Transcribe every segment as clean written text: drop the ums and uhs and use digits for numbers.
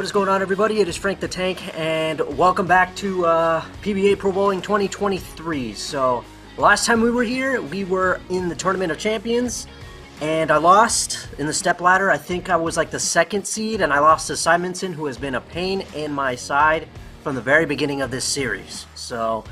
What is going on, everybody? It is Frank the Tank, and welcome back to PBA Pro Bowling 2023. So, last time we were here, we were in the Tournament of Champions, and I lost in the step ladder. I think I was like the second seed, and I lost to Simonson, who has been a pain in my side from the very beginning of this series. So,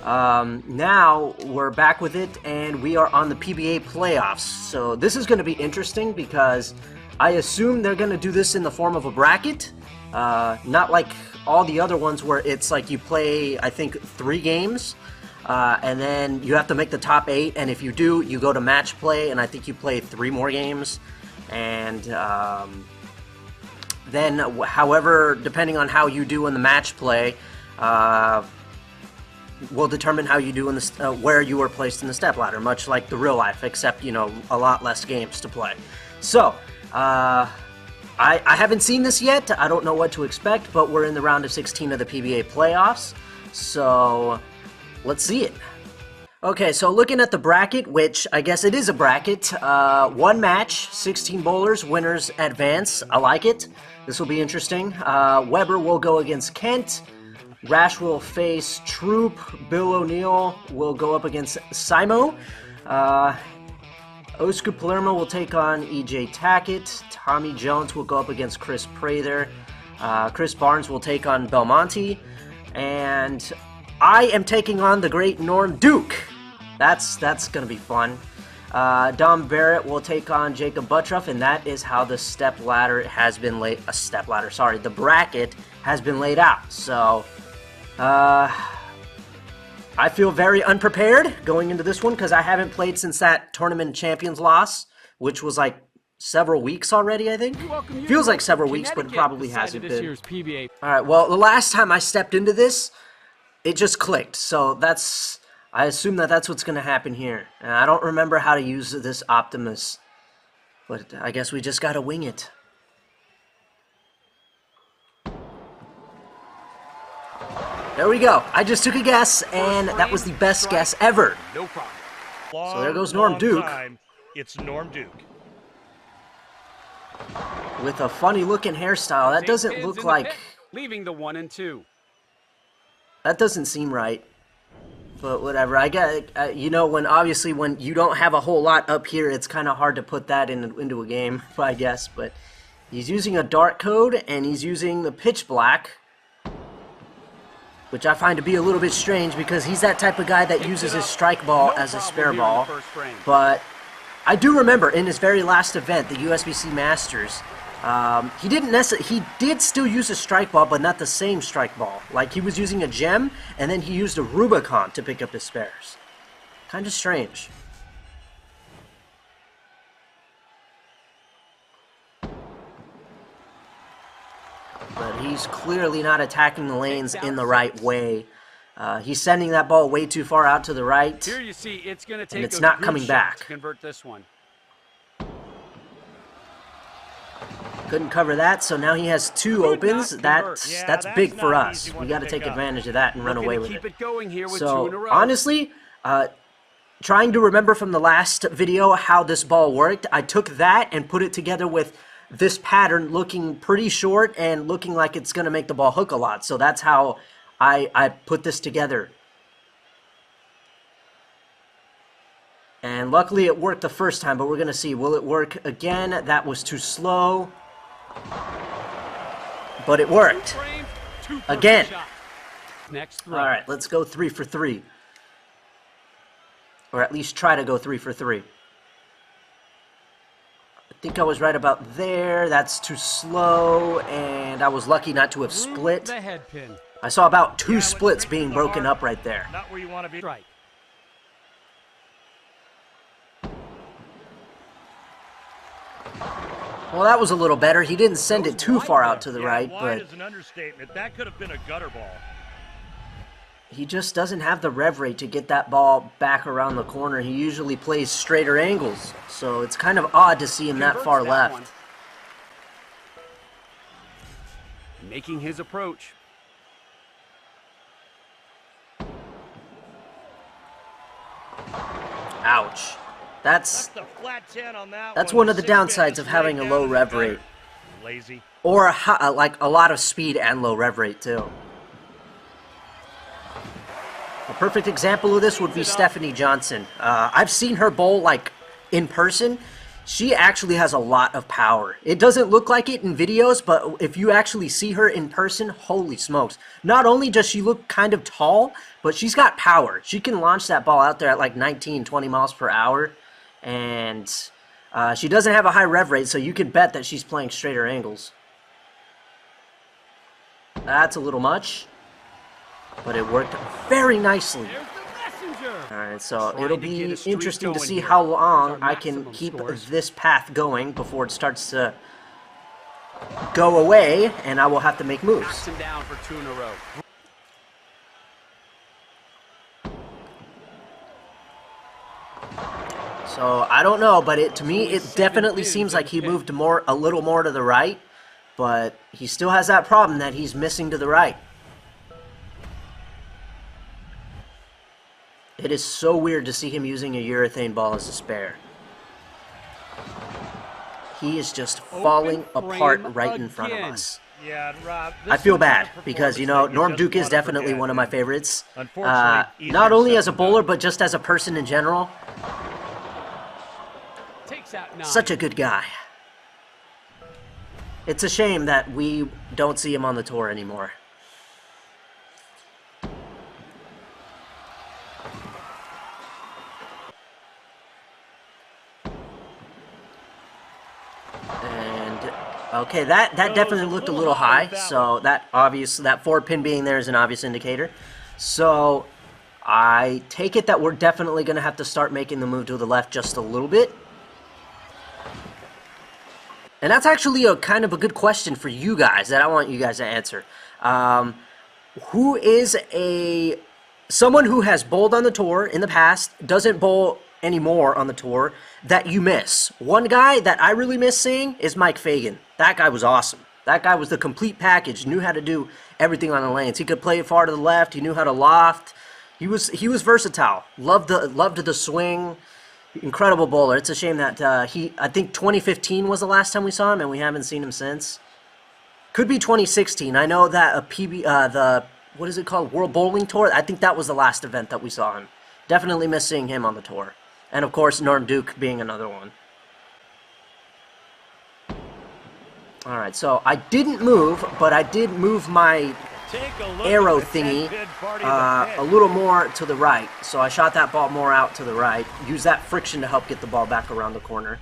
now we're back with it, and we are on the PBA playoffs. So, this is going to be interesting because I assume they're going to do this in the form of a bracket. Not like all the other ones where it's like you play, I think, 3 games, and then you have to make the top 8, and if you do, you go to match play, and I think you play 3 more games, and then, however, depending on how you do in the match play, will determine how you do in the where you are placed in the step ladder, much like the real life, except, you know, a lot less games to play. So, I haven't seen this yet. I don't know what to expect, but we're in the round of 16 of the PBA playoffs, so let's see it. Okay, so looking at the bracket, which I guess it is a bracket, 1 match, 16 bowlers, winners advance. I like it. This will be interesting. Weber will go against Kent. Rash will face Troop. Bill O'Neill will go up against Simo. Oscar Palermo will take on EJ Tackett. Tommy Jones will go up against Chris Prather. Chris Barnes will take on Belmonte. And I am taking on the great Norm Duke. That's going to be fun. Dom Barrett will take on Jacob Buttruff, and that is how the step ladder has been laid. The bracket has been laid out. So, I feel very unprepared going into this one because I haven't played since that Tournament Champions loss, which was like several weeks already, I think. Feels like several weeks, but it probably hasn't been. Alright, well, the last time I stepped into this, it just clicked. So I assume that's what's going to happen here. And I don't remember how to use this Optimus, but I guess we just got to wing it. There we go. I just took a guess, and that was the best guess ever. No problem. So there goes Norm Duke. It's Norm Duke. With a funny-looking hairstyle. That doesn't look like... Leaving the 1 and 2. That doesn't seem right. But whatever. I get, you know, obviously when you don't have a whole lot up here, it's kind of hard to put that into a game, I guess. But he's using a dark code, and he's using the pitch black, which I find to be a little bit strange because he's that type of guy that uses his strike ball as a spare ball. But I do remember in his very last event, the USBC Masters, he did still use a strike ball, but not the same strike ball. Like, he was using a gem, and then he used a Rubicon to pick up his spares. Kind of strange. But he's clearly not attacking the lanes in the right way. He's sending that ball way too far out to the right. Here you see it's going to take and it's not coming back. To convert this one. Couldn't cover that, so now he has 2 opens. That's big for us. We got to take advantage of that and run away with it. So honestly, trying to remember from the last video how this ball worked, I took that and put it together with this pattern looking pretty short and looking like it's going to make the ball hook a lot. So that's how I put this together. And luckily it worked the first time, but we're going to see. Will it work again? That was too slow. But it worked. Again. Alright, let's go 3 for 3. Or at least try to go 3 for 3. I think I was right about there. That's too slow, and I was lucky not to have split. I saw about 2 splits being broken up right there. Not where you want to be. Right. Well, that was a little better. He didn't send it too far out to the right, but is an understatement. That could have been a gutter ball. He just doesn't have the rev rate to get that ball back around the corner. He usually plays straighter angles, so it's kind of odd to see him that far left. Making his approach. Ouch. That's one of the downsides of having a low rev rate. Lazy. Or like a lot of speed and low rev rate too. A perfect example of this would be Stephanie Johnson. I've seen her bowl like in person. She actually has a lot of power. It doesn't look like it in videos, but if you actually see her in person, holy smokes. Not only does she look kind of tall, but she's got power. She can launch that ball out there at like 19, 20 miles per hour. And she doesn't have a high rev rate, so you can bet that she's playing straighter angles. That's a little much, but it worked very nicely. Alright, so it'll be interesting to see how long I can keep this path going before it starts to go away, and I will have to make moves. Knocks him down for 2 in a row. So I don't know, but to me it definitely seems like he moved a little more to the right, but he still has that problem that he's missing to the right. It is so weird to see him using a urethane ball as a spare. He is just falling apart right in front of us. Yeah, Rob, I feel bad because, you know, Norm Duke is definitely one of my favorites. Unfortunately, not only as a bowler, but just as a person in general. Takes out 9. Such a good guy. It's a shame that we don't see him on the tour anymore. Okay, that definitely looked a little high, so that 4-pin being there is an obvious indicator. So I take it that we're definitely going to have to start making the move to the left just a little bit. And that's actually a kind of a good question for you guys that I want you guys to answer. Who is someone who has bowled on the tour in the past, doesn't bowl anymore on the tour, that you miss? One guy that I really miss seeing is Mike Fagan. That guy was awesome. That guy was the complete package. Knew how to do everything on the lanes. He could play far to the left. He knew how to loft. He was versatile. Loved the swing. Incredible bowler. It's a shame that I think 2015 was the last time we saw him, and we haven't seen him since. Could be 2016. I know that what is it called? World Bowling Tour. I think that was the last event that we saw him. Definitely miss seeing him on the tour. And of course, Norm Duke being another one. Alright, so I didn't move, but I did move my arrow thingy a little more to the right. So I shot that ball more out to the right. Use that friction to help get the ball back around the corner.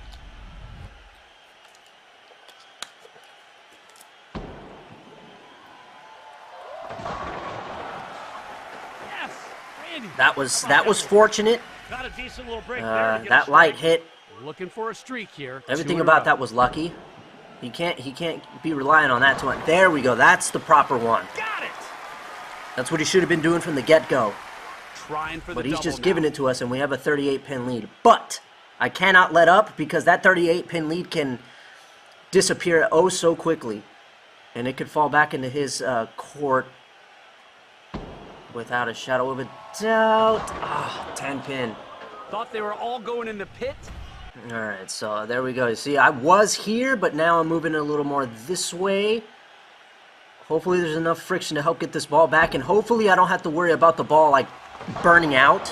That was fortunate. Got a decent little break there to get that light hit. Looking for a streak here. Everything about that was lucky. He can't be relying on that to win. There we go. That's the proper one. Got it. That's what he should have been doing from the get-go. Trying for the But he's double just now. giving it to us, and we have a 38-pin lead. But I cannot let up because that 38-pin lead can disappear oh so quickly, and it could fall back into his court without a shadow of a doubt. 10-pin. Thought they were all going in the pit. Alright, so there we go. See, I was here, but now I'm moving a little more this way. Hopefully there's enough friction to help get this ball back, and hopefully I don't have to worry about the ball, like, burning out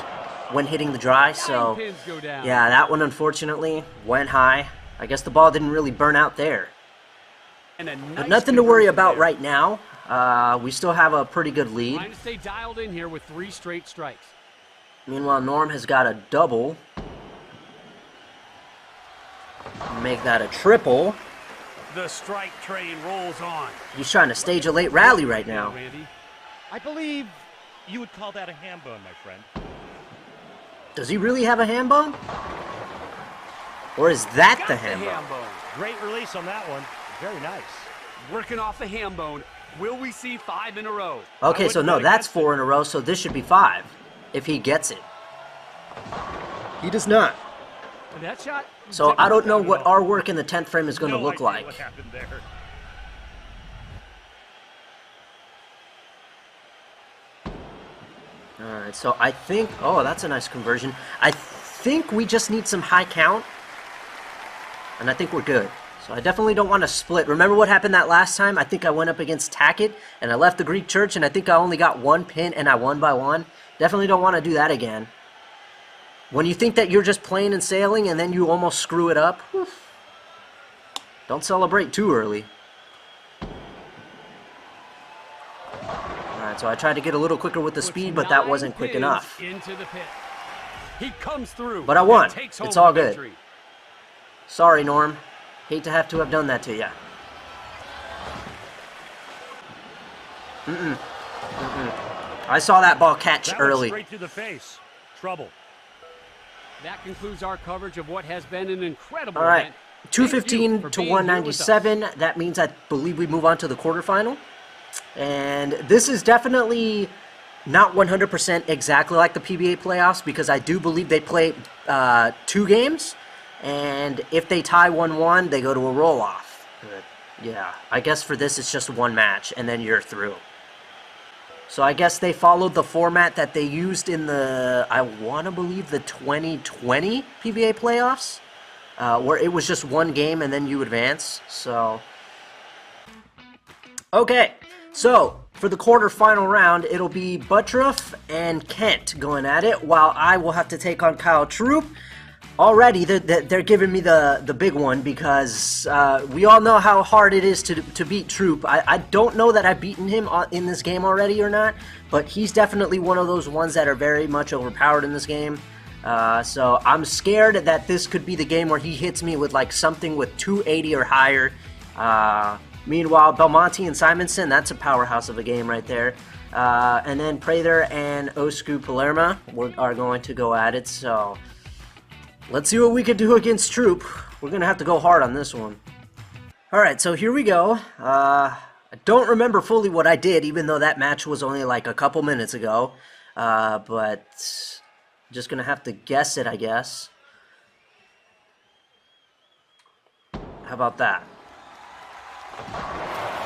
when hitting the dry. So, yeah, that one unfortunately went high. I guess the ball didn't really burn out there. But nothing to worry about right now. We still have a pretty good lead. Trying to stay dialed in here with 3 straight strikes. Meanwhile, Norm has got a double. Make that a triple. The strike train rolls on. He's trying to stage a late rally right now. I believe you would call that a ham bone, my friend. Does he really have a ham bone? Or is that the ham bone? Great release on that one. Very nice. Working off the ham bone. Will we see 5 in a row? Okay, so no, that's 4 in a row, so this should be 5 if he gets it. He does not. That shot. So I don't know what our work in the 10th frame is going to look like. What happened there? Alright, so I think... Oh, that's a nice conversion. I think we just need some high count. And I think we're good. So I definitely don't want to split. Remember what happened that last time? I think I went up against Tackett, and I left the Greek Church, and I think I only got one pin, and I won by one. Definitely don't want to do that again. When you think that you're just plain and sailing, and then you almost screw it up, whew, don't celebrate too early. Alright, so I tried to get a little quicker with the speed, but that wasn't quick enough. Into the pit. He comes through. But I won. It's all good. Sorry, Norm. Hate to have done that to you. I saw that ball catch early. Straight to the face. Trouble. That concludes our coverage of what has been an incredible All right, event. 215 to 197. That means I believe we move on to the quarterfinal. And this is definitely not 100% exactly like the PBA playoffs because I do believe they play 2 games. And if they tie 1-1, they go to a roll-off. Yeah, I guess for this it's just 1 match, and then you're through. So I guess they followed the format that they used in the, I want to believe, the 2020 PBA playoffs, where it was just 1 game and then you advance. So, okay. So, for the quarterfinal round, it'll be Buttroff and Kent going at it, while I will have to take on Kyle Troop. Already, they're giving me the big one because we all know how hard it is to beat Troop. I don't know that I've beaten him in this game already or not, but he's definitely one of those ones that are very much overpowered in this game. So I'm scared that this could be the game where he hits me with like something with 280 or higher. Meanwhile, Belmonte and Simonson, that's a powerhouse of a game right there. And then Prather and Osku Palermo are going to go at it, so let's see what we can do against Troop. We're going to have to go hard on this one. Alright, so here we go. I don't remember fully what I did, even though that match was only like a couple minutes ago. But just going to have to guess it, I guess. How about that?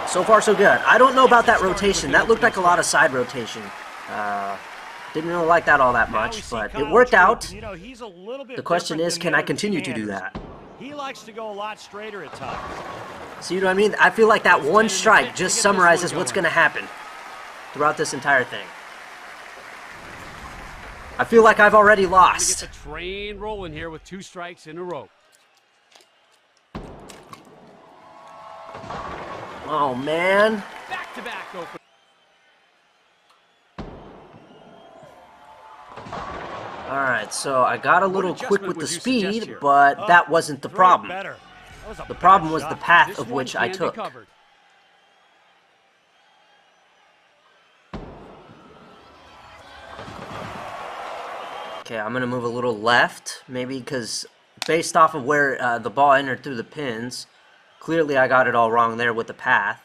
So far, so good. I don't know about that rotation. That looked like a lot of side rotation. Didn't really like that all that much, but it worked out. The question is, can I continue to do that? He likes to go a lot straighter at times. See what I mean? I feel like that one strike just summarizes what's going to happen throughout this entire thing. I feel like I've already lost. Get the train rolling here with 2 strikes in a row. Oh, man. Back-to-back open. Alright, so I got a little quick with the speed, but that wasn't the problem. The problem was the path of which I took. Okay, I'm going to move a little left, maybe because based off of where the ball entered through the pins, clearly I got it all wrong there with the path.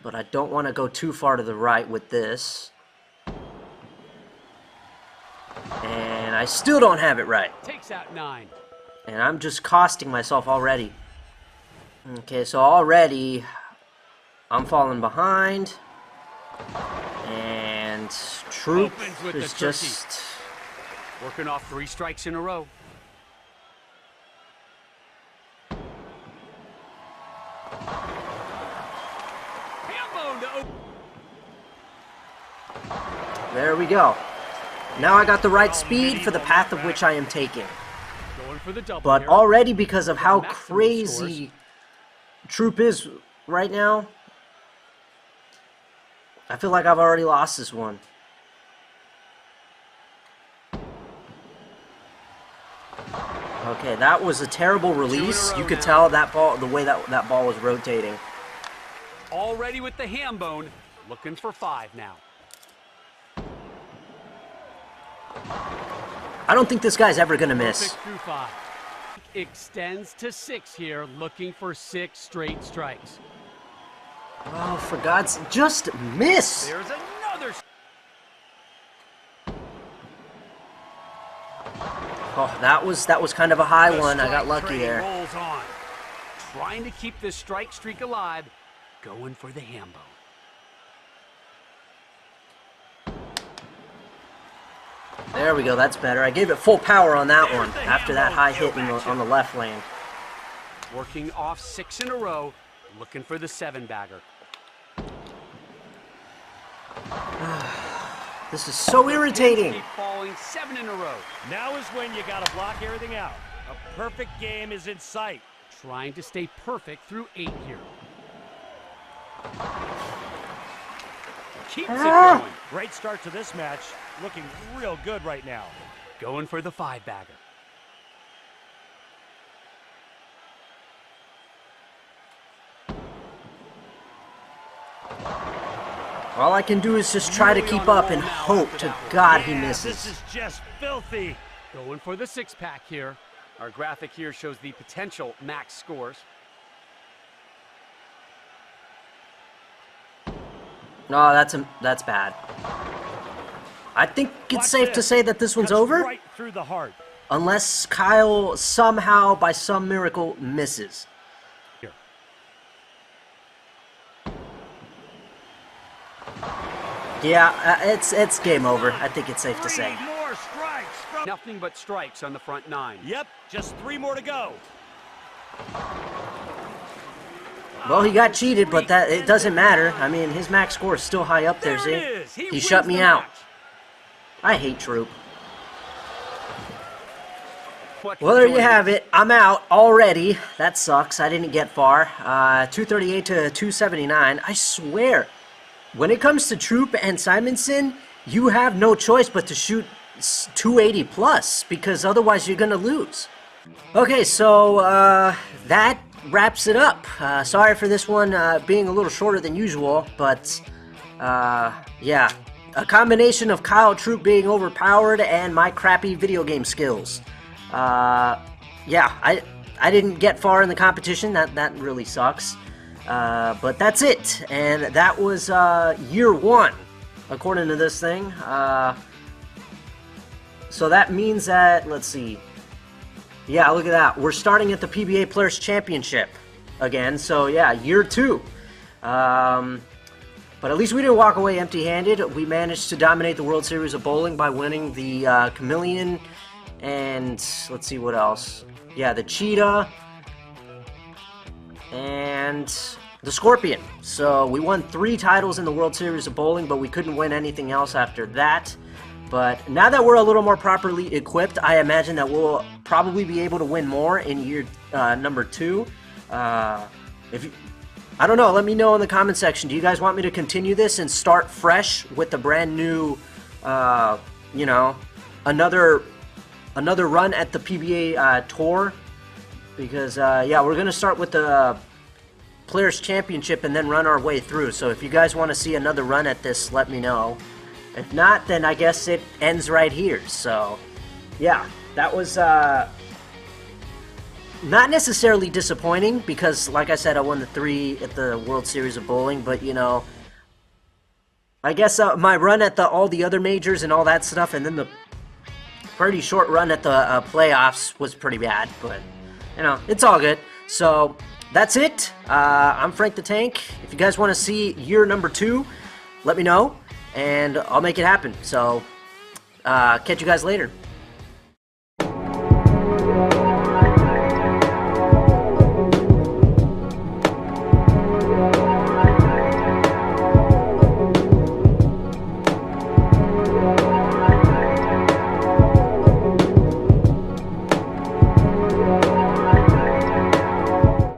But I don't want to go too far to the right with this. And I still don't have it right. Takes out 9. And I'm just costing myself already. Okay, so already I'm falling behind. And Troop is just working off 3 strikes in a row. There we go. Now I got the right speed for the path of which I am taking. But already, because of how crazy Troop is right now, I feel like I've already lost this one. Okay, that was a terrible release. You could tell that ball, the way that ball was rotating. Already with the ham bone, looking for 5 now. I don't think this guy's ever going to miss. Extends to 6 here, looking for 6 straight strikes. Oh, for God's sake, just miss! There's another. Oh, that was kind of a high one. I got lucky there. Rolls on. Trying to keep this strike streak alive, going for the ham bone. There we go, that's better. I gave it full power on that one after that high hit on the left lane. Working off 6 in a row, looking for the 7-bagger. This is so irritating. Keep falling 7 in a row. Now is when you got to block everything out. A perfect game is in sight. Trying to stay perfect through 8 here. Keeps it going. Great start to this match. Looking real good right now. Going for the 5-bagger. All I can do is just try to keep up and hope to God he misses. This is just filthy. Going for the 6-pack here. Our graphic here shows the potential max scores. No, that's bad. I think it's safe to say that this one's over. Right through the heart. Unless Kyle somehow, by some miracle, misses. Here. Yeah, it's game over. I think it's safe to say. 3 more strikes from... Nothing but strikes on the front 9. Yep, just 3 more to go. Well, he got cheated, but it doesn't matter. I mean, his max score is still high up there, see? He shut me out. I hate Troop. Well, there you have it. I'm out already. That sucks. I didn't get far. 238 to 279. I swear, when it comes to Troop and Simonson, you have no choice but to shoot 280 plus, because otherwise you're going to lose. Okay, so that wraps it up. Sorry for this one being a little shorter than usual, but yeah, a combination of Kyle Troop being overpowered and my crappy video game skills. Yeah, I didn't get far in the competition. That really sucks. But that's it, and that was year 1, according to this thing. So that means that, let's see. Yeah, look at that. We're starting at the PBA Players Championship again. So yeah, year 2. But at least we didn't walk away empty-handed. We managed to dominate the World Series of Bowling by winning the Chameleon and let's see what else. Yeah, the Cheetah and the Scorpion. So we won 3 titles in the World Series of Bowling, but we couldn't win anything else after that. But now that we're a little more properly equipped, I imagine that we'll probably be able to win more in year number 2. I don't know, let me know in the comment section. Do you guys want me to continue this and start fresh with a brand new, you know, another run at the PBA tour? Because, yeah, we're going to start with the Players Championship and then run our way through. So if you guys want to see another run at this, let me know. If not, then I guess it ends right here. So, yeah, that was not necessarily disappointing because, like I said, I won the 3 at the World Series of Bowling. But, you know, I guess my run at all the other majors and all that stuff, and then the pretty short run at the playoffs was pretty bad. But, you know, it's all good. So, that's it. I'm Frank the Tank. If you guys want to see year number 2, let me know, and I'll make it happen. So, catch you guys later.